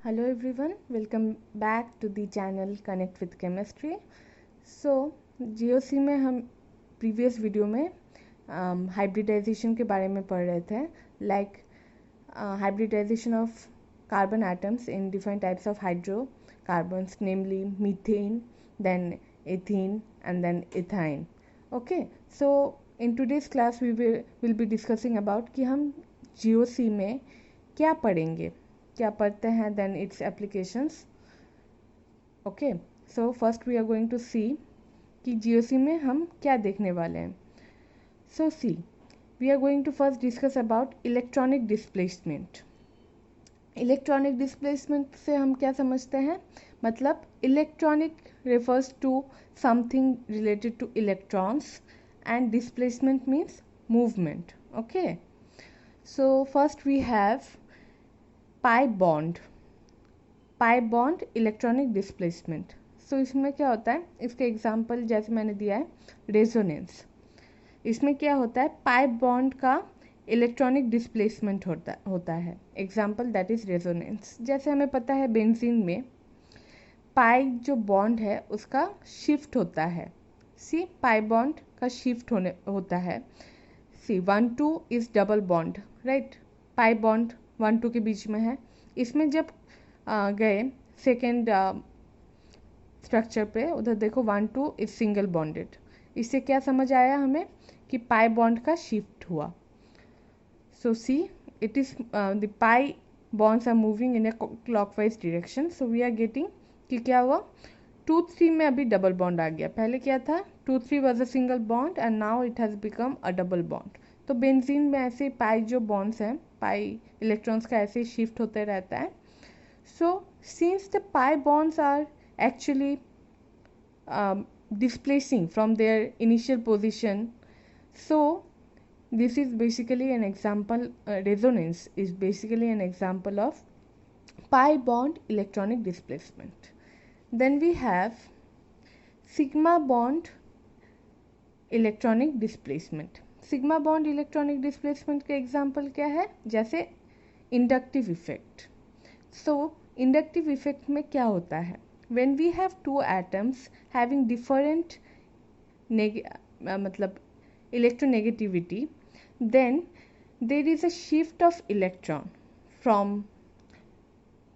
Hello everyone, welcome back to the channel Connect with Chemistry. So GOC में हम previous video में hybridisation के बारे में पढ़ रहे थे, like hybridization of carbon atoms in different types of hydrocarbons, namely methane, then ethene and then ethine. Okay, so in today's class we will be discussing about कि हम GOC में क्या पढ़ेंगे, क्या पढ़ते हैं, then its applications. Okay, so first we are going to see कि GOC में हम क्या देखने वाले हैं. So see, we are going to first discuss about electronic displacement. Electronic displacement से हम क्या समझते हैं, मतलब electronic refers to something related to electrons and displacement means movement. Okay, so first we have pi bond electronic displacement. So इसमें क्या होता है, इसके एग्जांपल जैसे मैंने दिया है रेजोनेंस. इसमें क्या होता है, पाई बॉन्ड का इलेक्ट्रॉनिक डिस्प्लेसमेंट होता है. Example that is resonance. जैसे हमें पता है बेंजीन में पाई जो बॉन्ड है उसका शिफ्ट होता है. सी, पाई बॉन्ड का शिफ्ट होता है. सी 1,2 is double bond, right. Pi bond 1,2 के बीच में है. इसमें जब गए सेकेंड स्ट्रक्चर पे, उधर देखो 1,2 इज सिंगल बॉन्डेड. इससे क्या समझ आया हमें कि पाई बॉन्ड का शिफ्ट हुआ. So see, it is the pi bonds are moving in a clockwise direction. So we are getting कि क्या हुआ, 2,3 में अभी डबल बॉन्ड आ गया. पहले क्या था, 2,3 was a single bond and now it has become a double bond. तो बेंजीन में ऐसे पाई जो बॉन्ड्स हैं, पाई इलेक्ट्रॉन्स का ऐसे शिफ्ट होते रहता है. So since the pi bonds are actually displacing from their initial position, so this is basically an example, resonance is basically an example of pi bond electronic displacement. Then we have sigma bond electronic displacement. sigma bond electronic displacement के example क्या है, जैसे inductive effect. So inductive effect में क्या होता है, when we have two atoms having different मतलब electronegativity, then there is a shift of electron from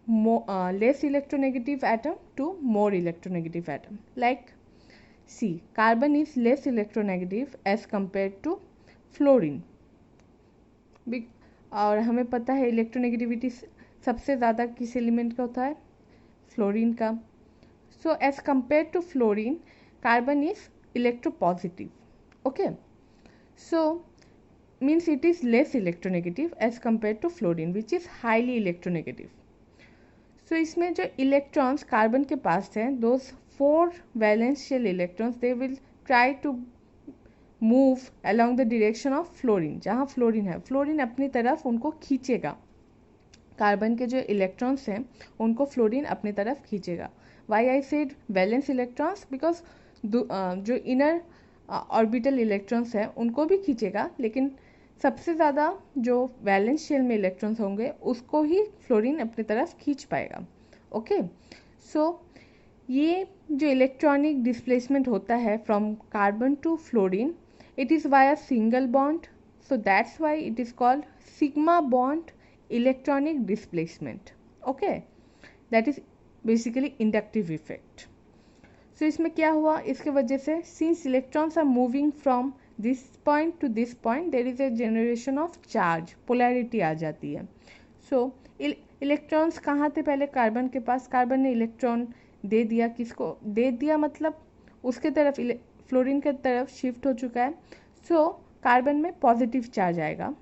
less electronegative atom to more electronegative atom. Like see, carbon is less electronegative as compared to fluorine. और हमें पता है electronegativity सबसे ज़्यादा किस element का होता है, फ्लोरीन का. So as compare to fluorine, carbon is electropositive. Okay, so means it is less electronegative as compare to fluorine which is highly electronegative. So इसमें जो इलेक्ट्रॉन्स कार्बन के पास हैं, those 4 valence shell electrons, they will try to move along the direction of fluorine. जहाँ fluorine है, fluorine अपनी तरफ उनको खींचेगा. कार्बन के जो इलेक्ट्रॉन्स हैं उनको फ्लोरीन अपनी तरफ खींचेगा. Why I said valence electrons, because जो इनर ऑर्बिटल इलेक्ट्रॉन्स हैं उनको भी खींचेगा, लेकिन सबसे ज़्यादा जो वैलेंस शेल में इलेक्ट्रॉन्स होंगे उसको ही फ्लोरीन अपनी तरफ खींच पाएगा. ओके, सो ये जो इलेक्ट्रॉनिक डिस्प्लेसमेंट होता है from carbon to fluorine, it is via single bond, so that's why it is called sigma bond electronic displacement. Okay, that is basically inductive effect. So इसमें क्या हुआ, इसके वजह से since electrons are moving from this point to this point, there is a generation of charge, polarity आ जाती है. So electrons कहाँ थे पहले कार्बन के पास, कार्बन ने इलेक्ट्रॉन दे दिया, किसको दे दिया, मतलब उसके तरफ फ्लोरीन की तरफ शिफ्ट हो चुका है. सो कार्बन में पॉजिटिव चार्ज आएगा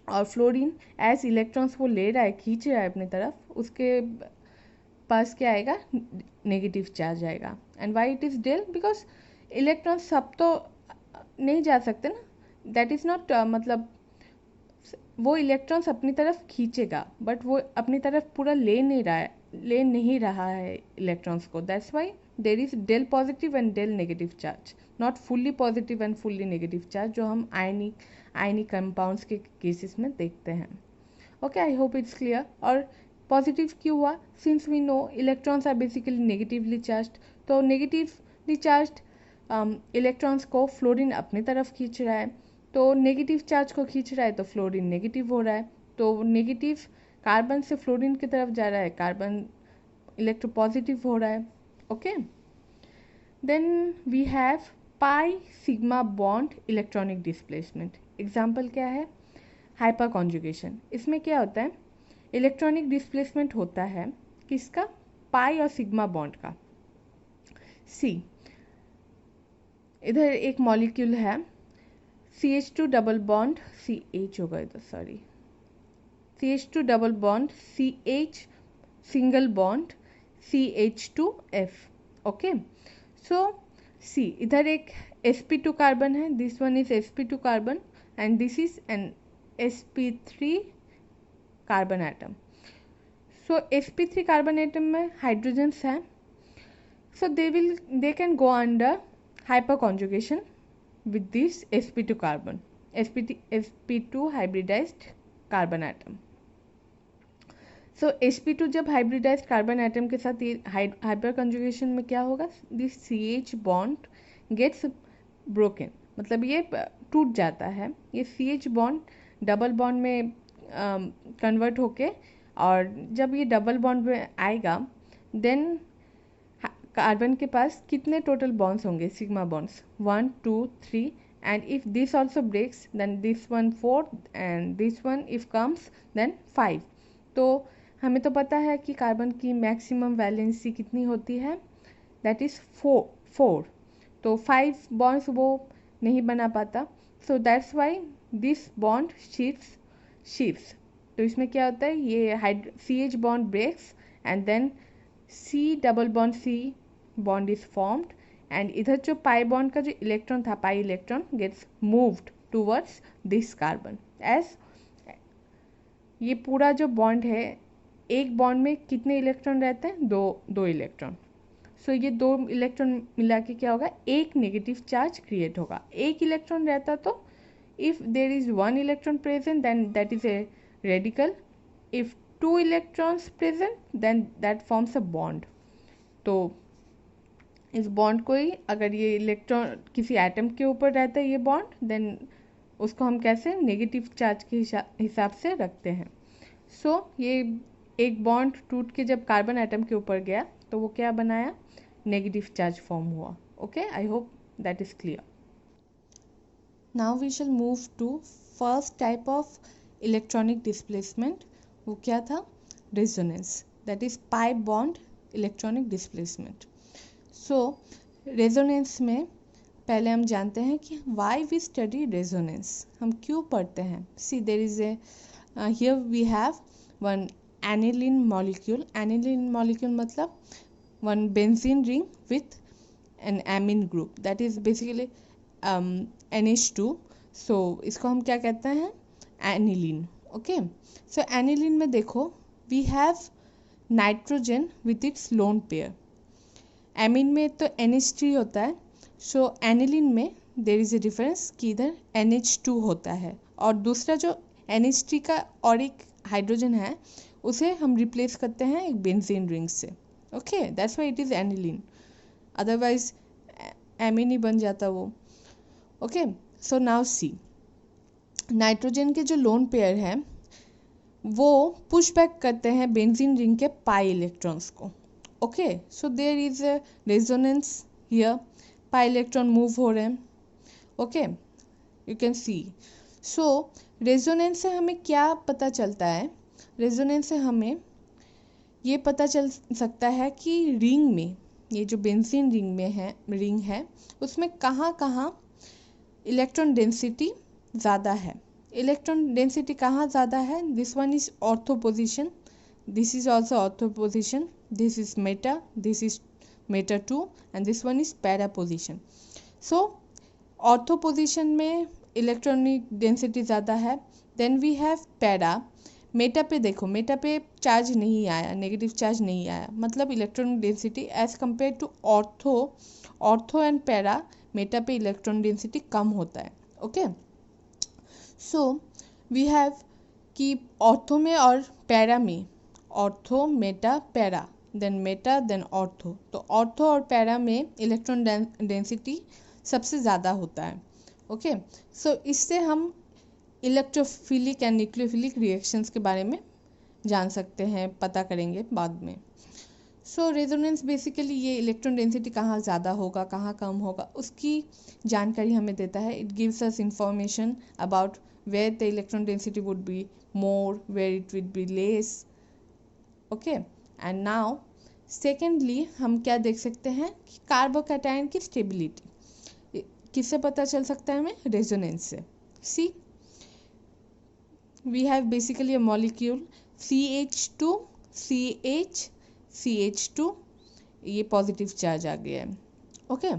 और फ्लोरीन एज इलेक्ट्रॉन्स वो ले रहा है, खींच रहा है अपनी तरफ, उसके पास क्या आएगा, नेगेटिव चार्ज आएगा. And why it is del, because electrons सब तो नहीं जा सकते ना, दैट इज़ नॉट मतलब वो इलेक्ट्रॉन्स अपनी तरफ खींचेगा बट वो अपनी तरफ पूरा ले नहीं रहा है इलेक्ट्रॉन्स को. That's why there is del positive and del negative charge, not fully positive and fully negative charge, जो हम आयनिक कंपाउंड्स के केसेस में देखते हैं. Okay, I hope it's clear. और पॉजिटिव क्यों हुआ? Since we know electrons are basically negatively charged, तो नेगेटिवली चार्ज्ड इलेक्ट्रॉन्स को फ्लोरीन अपनी तरफ खींच रहा है, तो नेगेटिव चार्ज को खींच रहा है तो फ्लोरीन नेगेटिव हो रहा है, तो नेगेटिव कार्बन से फ्लोरीन की तरफ जा रहा है, कार्बन इलेक्ट्रोपॉजिटिव हो रहा है. Okay, then we have pi sigma bond electronic displacement. Example क्या है? Hyperconjugation. इसमें क्या होता है? इलेक्ट्रॉनिक डिस्प्लेसमेंट होता है किसका? पाई और सिग्मा बॉन्ड का. सी, इधर एक मॉलिक्यूल है CH2 डबल बॉन्ड CH होगा इधर, sorry, CH2 double bond CH single bond CH2F. Okay, so see, इधर एक sp2 कार्बन है, this one is sp2 carbon and this is an sp3 carbon atom. So sp3 carbon atom में hydrogens हैं, so they can go under hyperconjugation with this sp2 carbon, sp2 hybridized carbon atom. so sp2 जब hybridized carbon atom के साथ ये hyperconjugation में क्या होगा? this CH bond gets broken, मतलब ये टूट जाता है. ये CH bond डबल बॉन्ड में कन्वर्ट होके, और जब ये डबल बॉन्ड में आएगा देन कार्बन के पास कितने टोटल बॉन्ड्स होंगे? Sigma bonds 1 2 3, and if this also breaks then this one 4 and this one if comes then 5. तो हमें तो पता है कि कार्बन की मैक्सिमम वैलेंसी कितनी होती है, दैट इज 4. तो 5 बॉन्ड्स वो नहीं बना पाता, so that's why this bond sheets. तो इसमें क्या होता है? ये CH bond breaks and then C double bond C bond is formed, and इधर जो पाई बॉन्ड का जो इलेक्ट्रॉन था, pi electron gets moved towards this carbon. As ये पूरा जो बॉन्ड है, एक बॉन्ड में कितने इलेक्ट्रॉन रहते हैं? दो इलेक्ट्रॉन. सो ये 2 इलेक्ट्रॉन मिला के क्या होगा? एक नेगेटिव चार्ज क्रिएट होगा. एक इलेक्ट्रॉन रहता तो if there is 1 electron present then that is a radical. If 2 electrons present then that forms a bond. तो इस बॉन्ड को ही, अगर ये इलेक्ट्रॉन किसी एटम के ऊपर रहता है ये बॉन्ड, देन उसको हम कैसे नेगेटिव चार्ज के हिसाब से रखते हैं. सो ये एक बॉन्ड टूट के जब कार्बन एटम के ऊपर गया तो वो क्या बनाया? नेगेटिव चार्ज फॉर्म हुआ. Okay, I hope that is clear. Now we shall move to first type of electronic displacement. वो क्या था? Resonance, that is pi bond electronic displacement. So resonance में पहले हम जानते हैं कि वाई वी स्टडी रेजोनेंस. हम क्यों पढ़ते हैं? See, there is a here we have one aniline molecule. Aniline molecule मतलब one benzene ring with an amine group, that is basically NH2. So इसको हम क्या कहते हैं? एनिलीन. ओके, सो एनिलीन में देखो we have nitrogen with its lone pair. Amine में तो NH3 होता है, सो एनिलीन में देर इज ए डिफरेंस कि इधर NH2 होता है, और दूसरा जो NH3 का और एक हाइड्रोजन है उसे हम रिप्लेस करते हैं एक बेंजीन रिंग से. Okay, that's why it is aniline, otherwise amine ही बन जाता वो. Okay, so now see, nitrogen के जो लोन पेयर है वो पुश बैक करते हैं बेंजीन रिंग के पाई इलेक्ट्रॉन्स को. Okay, so there is a resonance here, pi electron move हो रहे हैं. Okay, you can see. So resonance से हमें क्या पता चलता है? रेजोनेंस से हमें ये पता चल सकता है कि रिंग में, ये जो बेंजीन रिंग है उसमें कहाँ कहाँ इलेक्ट्रॉन डेंसिटी ज़्यादा है. इलेक्ट्रॉन डेंसिटी कहाँ ज़्यादा है? This one is ortho position, this is also ortho position, this is meta, this is meta 2 and this one is para position. So ortho position में इलेक्ट्रॉनिक डेंसिटी ज़्यादा है. Then we have para. Meta पे देखो, Meta पे charge नहीं आया, negative charge नहीं आया, मतलब electronic density as compare to ortho and para, meta पे इलेक्ट्रॉन डेंसिटी कम होता है. ओके, सो वी हैव कि ऑर्थो में और पैरा में ortho, meta, para, then meta, then ortho. तो ऑर्थो और पैरा में इलेक्ट्रॉन डेंसिटी सबसे ज़्यादा होता है। ओके, सो इससे हम इलेक्ट्रोफिलिक एंड न्यूक्लियोफिलिक रिएक्शंस के बारे में जान सकते हैं, पता करेंगे बाद में। सो रेजोनेंस बेसिकली ये इलेक्ट्रॉन डेंसिटी कहाँ ज़्यादा होगा, कहाँ कम होगा, उसकी जानकारी हमें देता है। It gives us information about where the electron density would be more, where it would be less. Okay, and now secondly हम क्या देख सकते हैं कि कार्बोकैटायन की स्टेबिलिटी किससे पता चल सकता है हमें? रेजोनेंस से। See, we have basically a molecule CH2, CH2, ये पॉजिटिव चार्ज आ गया है। Okay,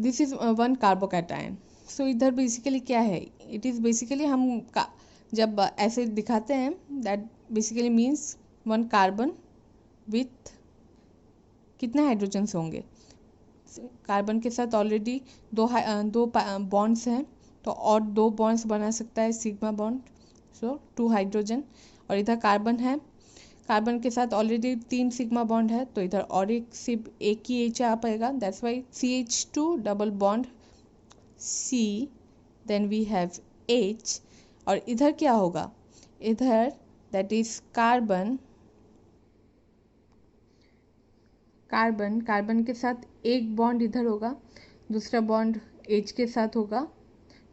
this is one carbocation. So इधर बेसिकली क्या है? इट इज़ बेसिकली हम जब ऐसे दिखाते हैं, that basically means one carbon with कितने हाइड्रोजन्स होंगे? कार्बन के साथ ऑलरेडी दो बॉन्ड्स हैं, तो और 2 बॉन्ड्स बना सकता है सिग्मा बॉन्ड, सो 2 हाइड्रोजन। और इधर कार्बन है, कार्बन के साथ ऑलरेडी 3 सिग्मा बॉन्ड है, तो इधर और सिर्फ एक ही H आ पाएगा, that's why CH2 double bond C, then we have H। और इधर क्या होगा? इधर दैट इज कार्बन के साथ एक बॉन्ड इधर होगा, दूसरा बॉन्ड H के साथ होगा,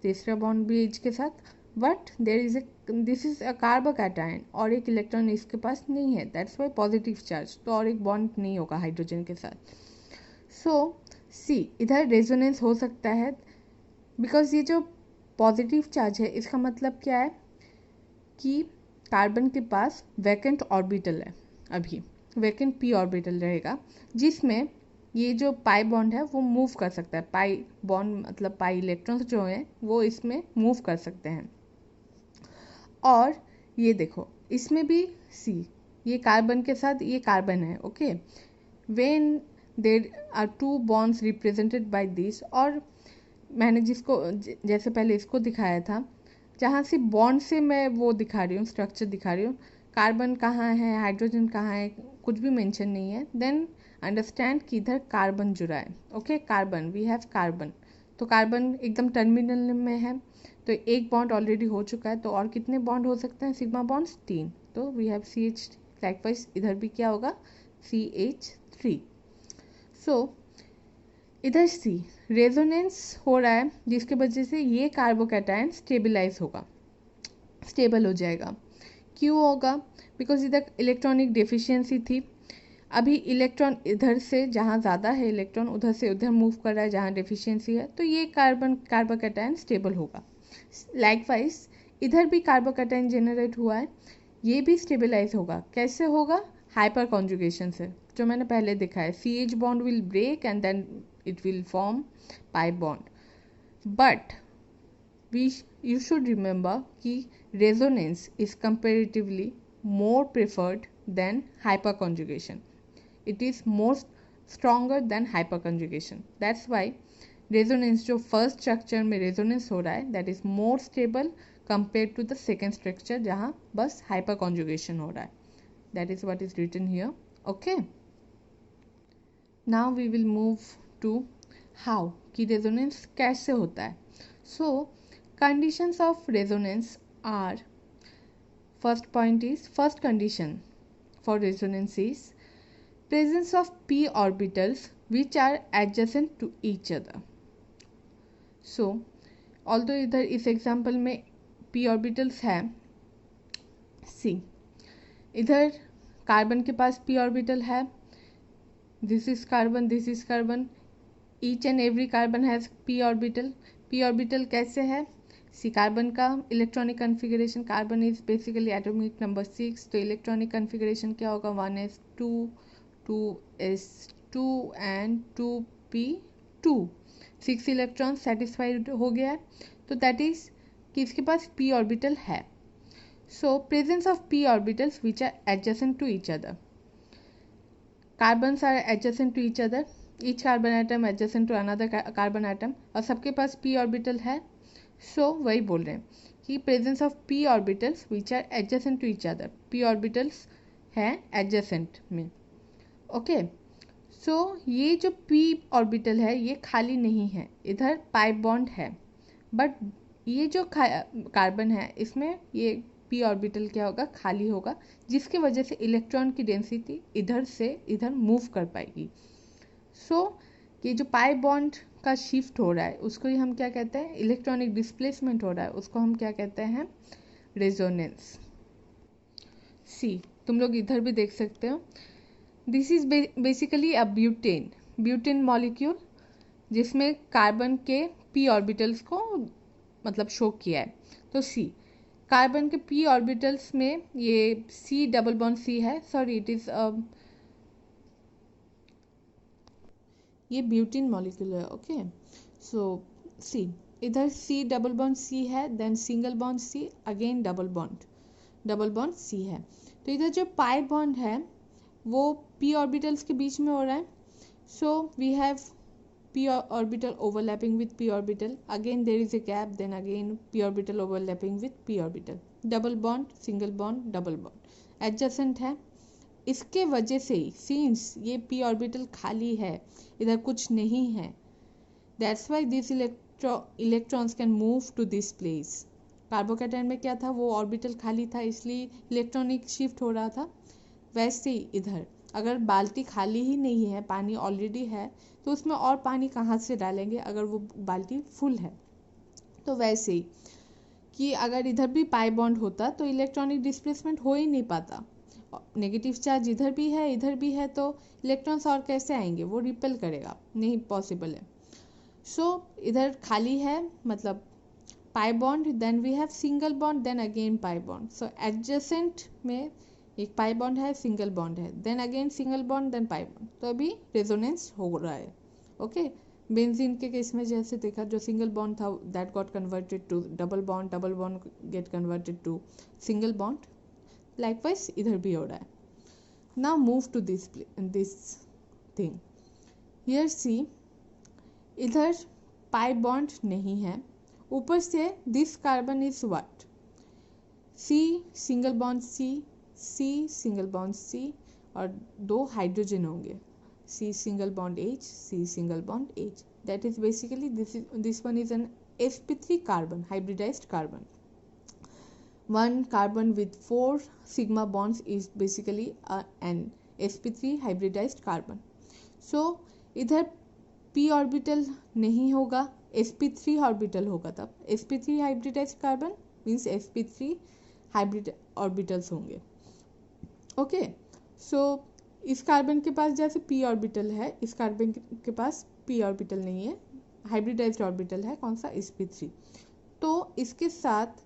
तीसरा बॉन्ड भी H के साथ, but this is a carbocation और एक इलेक्ट्रॉन इसके पास नहीं है, दैट्स वाई पॉजिटिव चार्ज, तो और एक बॉन्ड नहीं होगा हाइड्रोजन के साथ। सो सी, इधर रेजोनेंस हो सकता है बिकॉज ये जो पॉजिटिव चार्ज है, इसका मतलब क्या है कि कार्बन के पास वैकेंट ऑर्बिटल है, अभी वैकेंट p ऑर्बिटल रहेगा, जिसमें ये जो पाई बॉन्ड है वो मूव कर सकता है। पाई बॉन्ड मतलब पाई इलेक्ट्रॉन्स जो हैं वो इसमें मूव कर सकते हैं। और ये देखो, इसमें भी सी, ये कार्बन के साथ ये कार्बन है। Okay, when there are 2 bonds represented by this, और मैंने जैसे पहले इसको दिखाया था, जहाँ से बॉन्ड से मैं वो दिखा रही हूँ, स्ट्रक्चर दिखा रही हूँ, कार्बन कहाँ है, हाइड्रोजन कहाँ है, कुछ भी मेंशन नहीं है, देन अंडरस्टैंड कि इधर कार्बन जुड़ा है। Okay, carbon, we have carbon, तो कार्बन एकदम टर्मिनल में है, तो एक बॉन्ड ऑलरेडी हो चुका है, तो और कितने बॉन्ड हो सकते हैं? सिग्मा बॉन्ड्स 3, तो वी हैव CH। लाइकवाइज इधर भी क्या होगा? CH3। सो इधर सी, रेजोनेंस हो रहा है जिसके वजह से ये कार्बोकैटायन स्टेबल हो जाएगा। क्यों होगा? बिकॉज इधर इलेक्ट्रॉनिक डेफिशिएंसी थी, अभी इलेक्ट्रॉन इधर से जहाँ ज़्यादा है इलेक्ट्रॉन, उधर से उधर मूव कर रहा है जहाँ डेफिशिएंसी है, तो ये कार्बोकैटायन स्टेबल होगा। लाइकवाइज इधर भी कार्बोकैटायन जनरेट हुआ है, ये भी स्टेबलाइज होगा। कैसे होगा? हाइपर कॉन्जुगेशन से, जो मैंने पहले दिखाया। CH bond will break and then it will form pi bond, but you should remember कि resonance is comparatively more preferred than hyperconjugation. It is more stronger than hyperconjugation. That's why resonance, जो first structure में resonance हो रहा है, that is more stable compared to the second structure जहाँ बस hyperconjugation हो रहा है. That is what is written here. Okay, now we will move to how कि रेजोनेंस कैसे होता है. So conditions of resonance are, first condition for resonance is presence of p orbitals which are adjacent to each other. So although इधर इस example में p orbitals है, सी इधर carbon के पास p ऑर्बिटल है, this is carbon, each and every carbon has p orbital. p orbital कैसे है? सी, carbon का electronic configuration, carbon is basically atomic number 6, तो इलेक्ट्रॉनिक कन्फिगरेशन क्या होगा? 1s2, 2s2 and 2p2, 6 electron satisfied हो गया है, तो दैट इज कि इसके पास p ऑर्बिटल है. So presence of p orbitals which are adjacent to each other. Carbons are adjacent to each other, each carbon atom adjacent to another carbon atom, और सबके पास p orbital है. सो वही बोल रहे हैं कि presence of p orbitals which are adjacent to each other. p orbitals हैं adjacent में। ओके, सो ये जो p ऑर्बिटल है ये खाली नहीं है, इधर पाई बॉन्ड है, बट ये जो कार्बन है इसमें ये p ऑर्बिटल क्या होगा, खाली होगा, जिसकी वजह से इलेक्ट्रॉन की डेंसिटी इधर से इधर मूव कर पाएगी। सो ये जो पाई बॉन्ड का शिफ्ट हो रहा है उसको ही हम क्या कहते हैं, इलेक्ट्रॉनिक डिस्प्लेसमेंट हो रहा है, उसको हम क्या कहते हैं, रेजोनेंस। सी तुम लोग इधर भी देख सकते हो, this is basically a butane molecule जिसमें कार्बन के p ऑर्बिटल्स को मतलब शो किया है। तो सी कार्बन के p ऑर्बिटल्स में ये C डबल बॉन्ड C है, सॉरी इट इज ये ब्यूटेन मॉलिक्यूल है। ओके, सो सी इधर C डबल बॉन्ड C है, then single bond C, again double bond C है। तो इधर जो पाई बॉन्ड है वो p ऑर्बिटल्स के बीच में हो रहा है। So we have p orbital overlapping with p orbital, again there is a gap, then again p orbital overlapping with p orbital, double bond, single bond, double bond, adjacent है। इसके वजह से ही सिंस ये p ऑर्बिटल खाली है, इधर कुछ नहीं है, that's why this electrons can move to this place. Carbocation में क्या था, वो ऑर्बिटल खाली था इसलिए इलेक्ट्रॉनिक शिफ्ट हो रहा था। वैसे ही इधर अगर बाल्टी खाली ही नहीं है, पानी ऑलरेडी है, तो उसमें और पानी कहाँ से डालेंगे अगर वो बाल्टी फुल है। तो वैसे ही कि अगर इधर भी पाई बॉन्ड होता तो इलेक्ट्रॉनिक डिस्प्लेसमेंट हो ही नहीं पाता। नेगेटिव चार्ज इधर भी है इधर भी है, तो इलेक्ट्रॉन्स और कैसे आएंगे, वो रिपेल करेगा, नहीं पॉसिबल है। सो इधर खाली है मतलब pi bond, then we have single bond, then again pi bond. So adjacent में एक पाई बॉन्ड है, सिंगल बॉन्ड है, then again single bond, then pi bond, तो अभी रेजोनेंस हो रहा है। ओके, बेंजीन के केस में जैसे देखा, जो सिंगल बॉन्ड था that got converted to double bond get converted to single bond, likewise इधर भी हो रहा है। Now move to this thing here, see इधर पाई बॉन्ड नहीं है, ऊपर से this carbon is what, C single bond C single bond C, और दो हाइड्रोजन होंगे, C single bond H, C single bond H, that is basically this one is an sp3 carbon, hybridized carbon. One carbon with 4 sigma bonds is basically an sp3 hybridized carbon. So इधर p orbital नहीं होगा, sp3 orbital होगा, तब sp3 hybridized carbon means sp3 hybrid orbitals होंगे। Okay, सो इस carbon के पास जैसे p orbital है, इस कार्बन के पास p ऑर्बिटल नहीं है, हाइब्रिडाइज्ड ऑर्बिटल है, कौन सा, sp3। तो इसके साथ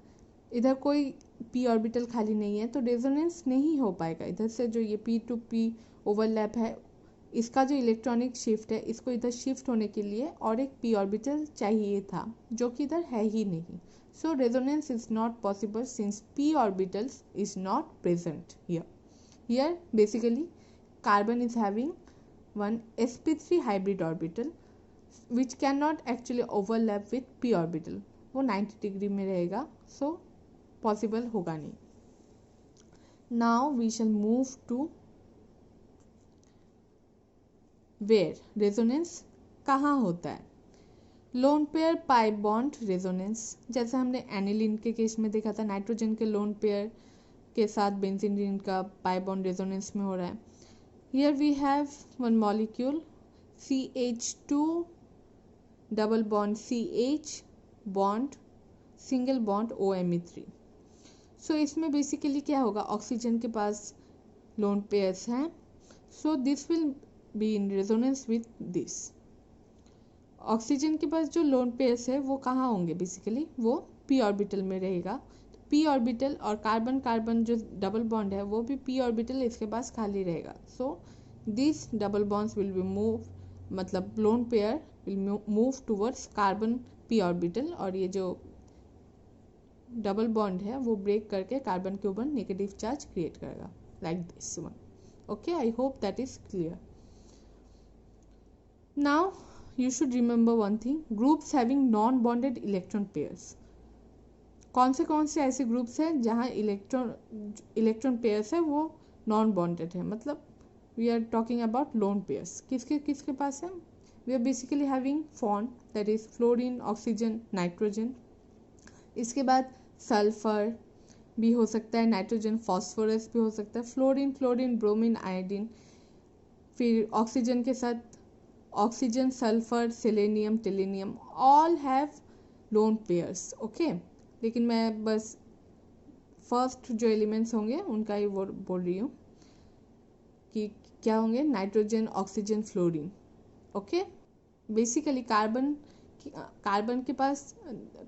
इधर कोई p ऑर्बिटल खाली नहीं है, तो रेजोनेंस नहीं हो पाएगा। इधर से जो ये p टू p ओवरलैप है, इसका जो इलेक्ट्रॉनिक शिफ्ट है, इसको इधर शिफ्ट होने के लिए और एक p ऑर्बिटल चाहिए था, जो कि इधर है ही नहीं। So resonance is not possible since p orbitals is not present here. Here basically carbon is having one sp3 hybrid orbital which cannot actually overlap with p orbital. वो 90 डिग्री में रहेगा, so possible होगा नहीं। Now we shall move to where resonance कहाँ होता है। Lone pair pi bond resonance, जैसे हमने एनिलीन के केस में देखा था, नाइट्रोजन के लोन पेयर के साथ बेंजीन का पाई बॉन्ड रेजोनेंस में हो रहा है। Here we have one molecule CH2 double bond CH bond single bond OMe3। So इसमें बेसिकली क्या होगा, ऑक्सीजन के पास लोन पेयर्स हैं, so this will be in resonance with this. Oxygen के पास जो लोन पेयर्स है वो कहाँ होंगे, बेसिकली वो p ऑर्बिटल में रहेगा। p ऑर्बिटल और कार्बन कार्बन जो डबल बॉन्ड है वो भी p ऑर्बिटल इसके पास खाली रहेगा। So this double bonds will be move, मतलब lone pair will move towards carbon p orbital, और ये जो डबल बॉन्ड है वो ब्रेक करके कार्बन के ऊपर नेगेटिव चार्ज क्रिएट करेगा, like this one. Okay, I hope that is clear. Now you should remember one thing, groups having non-bonded electron pairs, कौन से ऐसे ग्रुप्स हैं जहाँ इलेक्ट्रॉन पेयर्स है वो नॉन बॉन्डेड है, मतलब we are talking about lone pairs. किसके किसके पास है? We are basically having FON, that is fluorine, oxygen, nitrogen. इसके बाद सल्फर भी हो सकता है, नाइट्रोजन, फॉस्फोरस भी हो सकता है, फ्लोरीन, क्लोरीन, ब्रोमीन, आयोडीन. फिर ऑक्सीजन के साथ oxygen, sulphur, selenium, tellurium, all have lone pairs. Okay, लेकिन मैं बस फर्स्ट जो एलिमेंट्स होंगे उनका ही वो बोल रही हूँ कि क्या होंगे, nitrogen, oxygen, fluorine. Okay, basically carbon के पास,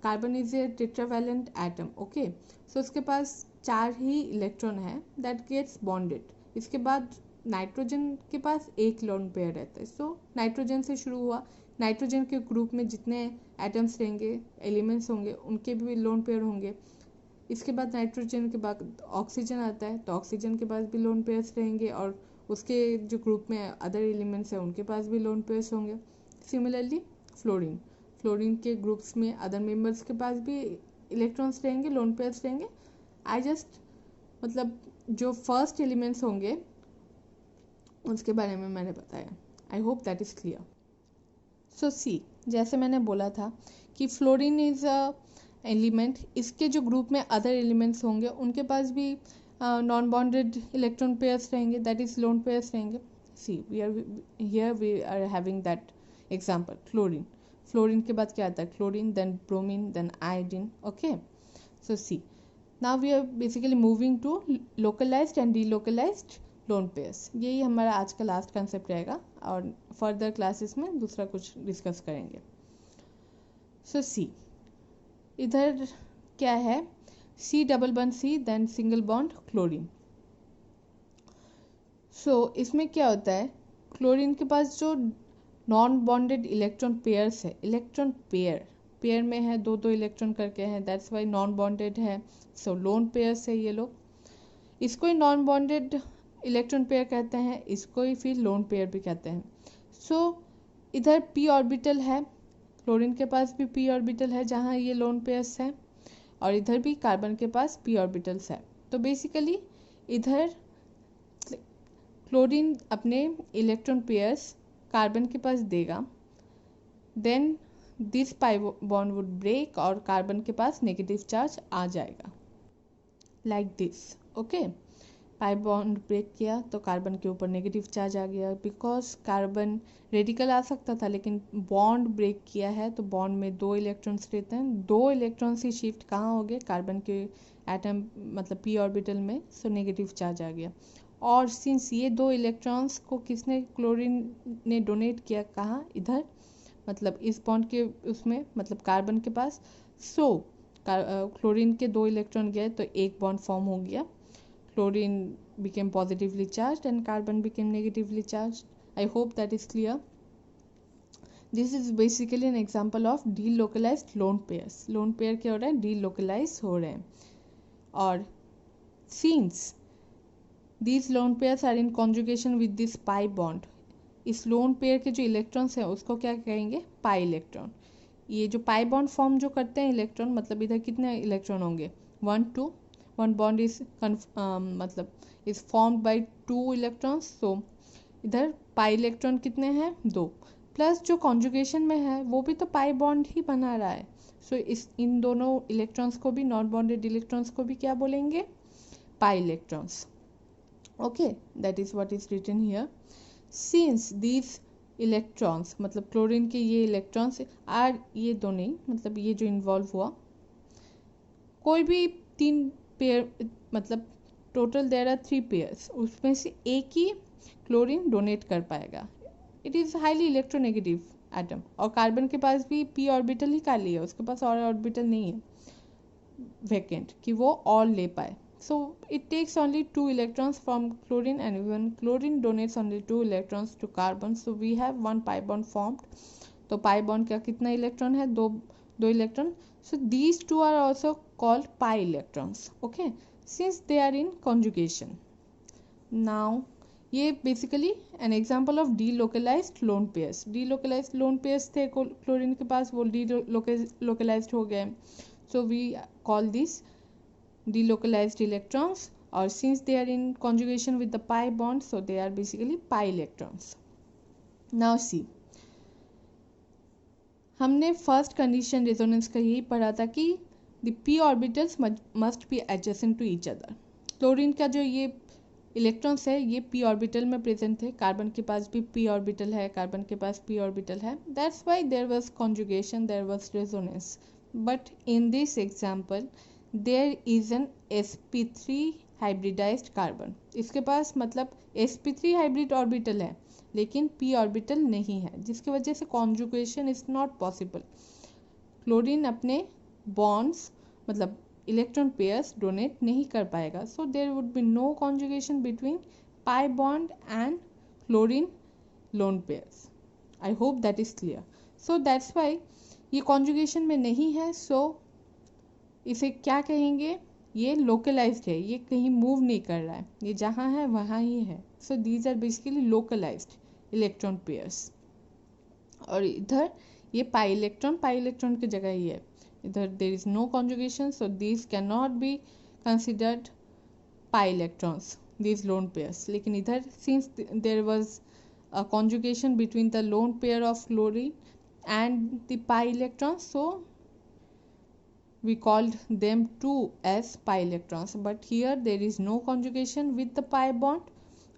carbon is a tetravalent atom. Okay, so उसके पास 4 ही इलेक्ट्रॉन है दैट गेट्स बॉन्डेड. इसके बाद नाइट्रोजन के पास एक लोन पेयर रहता है. सो नाइट्रोजन से शुरू हुआ, नाइट्रोजन के ग्रुप में जितने एटम्स रहेंगे, एलिमेंट्स होंगे, उनके भी लोन पेयर होंगे. इसके बाद नाइट्रोजन के बाद ऑक्सीजन आता है, तो ऑक्सीजन के पास भी लोन पेयर्स रहेंगे, और उसके जो ग्रुप में अदर एलिमेंट्स हैं उनके पास भी लोन पेयर्स होंगे. सिमिलरली फ्लोरीन के ग्रुप्स में अदर मेंबर्स के पास भी इलेक्ट्रॉन्स रहेंगे, लोन पेयर्स रहेंगे. आई जस्ट मतलब जो फर्स्ट एलिमेंट्स होंगे उसके बारे में मैंने बताया. I hope that is clear. So see, जैसे मैंने बोला था कि फ्लोरीन इज अ एलिमेंट, इसके जो ग्रुप में अदर एलिमेंट्स होंगे उनके पास भी नॉन बॉन्डेड इलेक्ट्रॉन पेयर्स रहेंगे, दैट इज लोन पेयर्स रहेंगे. See we are having that example, fluorine के बाद क्या आता है, chlorine, then bromine, then iodine. Okay, so see, now we are basically moving to localised and delocalised lone pairs. यही हमारा आज का लास्ट कंसेप्ट रहेगा, और फर्दर क्लासेस में दूसरा कुछ डिस्कस करेंगे. सो सी, इधर क्या है, C++C, then single bond chlorine. So इसमें क्या होता है, क्लोरीन के पास जो नॉन बॉन्डेड इलेक्ट्रॉन पेयर्स है, इलेक्ट्रॉन पेयर में है, दो इलेक्ट्रॉन करके हैं, दैट्स वाई नॉन बॉन्डेड है. सो लोन पेयर्स है ये लोग. इसको ही नॉन बॉन्डेड इलेक्ट्रॉन पेयर कहते हैं, इसको ही फिर लोन पेयर भी कहते हैं. सो इधर p ऑर्बिटल है, क्लोरीन के पास भी p ऑर्बिटल है जहाँ ये लोन पेयर्स है, और इधर भी कार्बन के पास p ऑर्बिटल्स है. तो बेसिकली इधर क्लोरीन अपने इलेक्ट्रॉन पेयर्स कार्बन के पास देगा, then this pi bond would break और कार्बन के पास नेगेटिव चार्ज आ जाएगा, like this. Okay, pi bond break किया तो कार्बन के ऊपर नेगेटिव चार्ज आ गया, बिकॉज कार्बन रेडिकल आ सकता था, लेकिन बॉन्ड ब्रेक किया है तो बॉन्ड में 2 इलेक्ट्रॉन्स रहते हैं, 2 इलेक्ट्रॉन्स ही शिफ्ट कहाँ हो गए, कार्बन के एटम मतलब p ऑर्बिटल में. सो नेगेटिव चार्ज आ गया. और सिंस ये 2 इलेक्ट्रॉन्स को किसने, क्लोरीन ने डोनेट किया, कहाँ, इधर, मतलब इस बॉन्ड के उसमें, मतलब कार्बन के पास. सो क्लोरीन के 2 इलेक्ट्रॉन गए तो एक बॉन्ड फॉर्म हो गया, chlorine became positively charged and carbon became negatively charged. I hope that is clear. This is basically an example of delocalized lone pairs. Lone pair क्या हो रहा है, delocalize हो रहे हैं. और since these lone pairs are in conjugation with this pi bond, इस lone pair के जो इलेक्ट्रॉन्स हैं उसको क्या कहेंगे, पाई इलेक्ट्रॉन. ये जो पाई बॉन्ड फॉर्म जो करते हैं इलेक्ट्रॉन, मतलब इधर कितने इलेक्ट्रॉन होंगे, 1 2, one bond is मतलब is formed by 2 electrons. so इधर पाई इलेक्ट्रॉन कितने हैं, 2, प्लस जो कॉन्जुगेशन में है वो भी तो पाई बॉन्ड ही बना रहा है. सो इन दोनों इलेक्ट्रॉन्स को भी, नॉन बॉन्डेड इलेक्ट्रॉन्स को भी क्या बोलेंगे, pi electrons. Okay, that is what is written here. Since these electrons, मतलब क्लोरीन के ये इलेक्ट्रॉन्स आर, ये दो नहीं, मतलब ये जो इन्वॉल्व हुआ, कोई भी 3 पेयर, मतलब टोटल देयर आर 3 पेयर्स, उसमें से एक ही क्लोरीन डोनेट कर पाएगा. It is highly electronegative atom, और कार्बन के पास भी p ऑर्बिटल ही खाली है, उसके पास और ऑर्बिटल नहीं है वैकेंट कि वो और ले पाए. So it takes only 2 electrons from chlorine, and even chlorine donates only 2 electrons to carbon. So we have 1 pi bond formed. तो पाई बॉन्ड का कितना इलेक्ट्रॉन है, 2 electron. So these two are also called pi electrons. Okay, since they are in conjugation. Now ये basically an example of delocalized lone pairs. Delocalized lone pairs थे chlorine के पास, वो delocalized हो गए. So we call these delocalized electrons, or since they are in conjugation with the pi bond, so they are basically pi electrons. Now see, हमने first condition resonance का यही पढ़ा था कि the p orbitals must be adjacent to each other. Chlorine का जो ये electrons है ये पी ऑर्बिटल में प्रेजेंट थे. कार्बन के पास भी पी ऑर्बिटल है, कार्बन के पास पी ऑर्बिटल है. That's why there was conjugation, there was resonance. But in this example there is an sp3 hybridized carbon. इसके पास मतलब sp3 हाइब्रिड ऑर्बिटल है लेकिन p ऑर्बिटल नहीं है, जिसकी वजह से conjugation is not possible. Chlorine अपने बॉन्ड्स मतलब इलेक्ट्रॉन पेयर्स डोनेट नहीं कर पाएगा. So there would be no conjugation between pi bond and chlorine lone pairs. I hope that is clear. So that's why ये कॉन्जुगेशन में नहीं है. सो इसे क्या कहेंगे, ये लोकलाइज्ड है, ये कहीं मूव नहीं कर रहा है, ये जहाँ है वहाँ ही है. So these are basically localized electron pairs. और इधर ये पाई इलेक्ट्रॉन की जगह ही है. इधर there is no conjugation, so these can not be considered pi electrons, these lone pairs. लेकिन इधर since there was a conjugation between the lone pair of chlorine and the pi electrons, so we called them two as pi electrons. But here there is no conjugation with the pi bond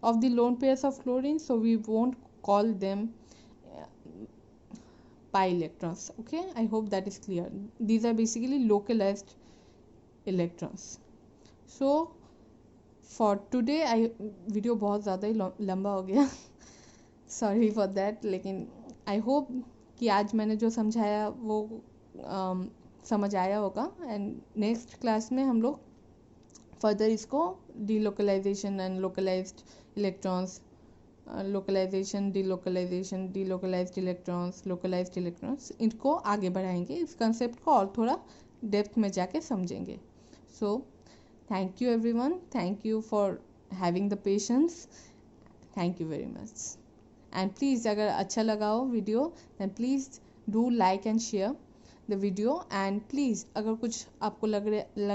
of the lone pairs of chlorine, so we won't call them pi electrons. Okay, I hope that is clear. These are basically localized electrons. So for today I video बहुत ज़्यादा ही लंबा हो गया sorry for that. लेकिन I hope कि आज मैंने जो समझाया वो समझ आया होगा. एंड नेक्स्ट क्लास में हम लोग फर्दर इसको delocalization and localized electrons, localization delocalized electrons, localized electrons, इनको आगे बढ़ाएंगे. इस कंसेप्ट को और थोड़ा डेप्थ में जाके समझेंगे. So thank you everyone, thank you for having the patience, thank you very much. And please अगर अच्छा लगा हो video then please do like and share the video. And please अगर कुछ आपको लग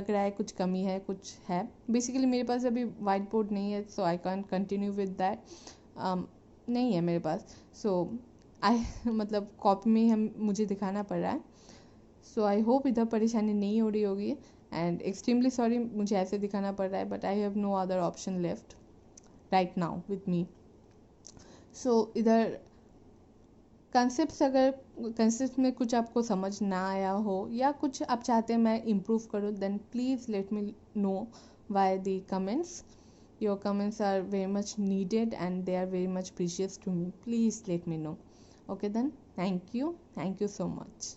रहा है कुछ कमी है, कुछ है, बेसिकली मेरे पास अभी वाइट बोर्ड नहीं है, so I can continue with that. नहीं है मेरे पास, सो आई मतलब कॉपी में हम मुझे दिखाना पड़ रहा है. सो आई होप इधर परेशानी नहीं हो रही होगी. एंड एक्सट्रीमली सॉरी मुझे ऐसे दिखाना पड़ रहा है, but I have no other option left right now with me. So इधर कंसेप्ट में कुछ आपको समझ ना आया हो या कुछ आप चाहते हैं मैं इम्प्रूव करूँ, then please let me know why the comments. Your comments are very much needed and they are very much precious to me. Please let me know. Okay then, thank you so much.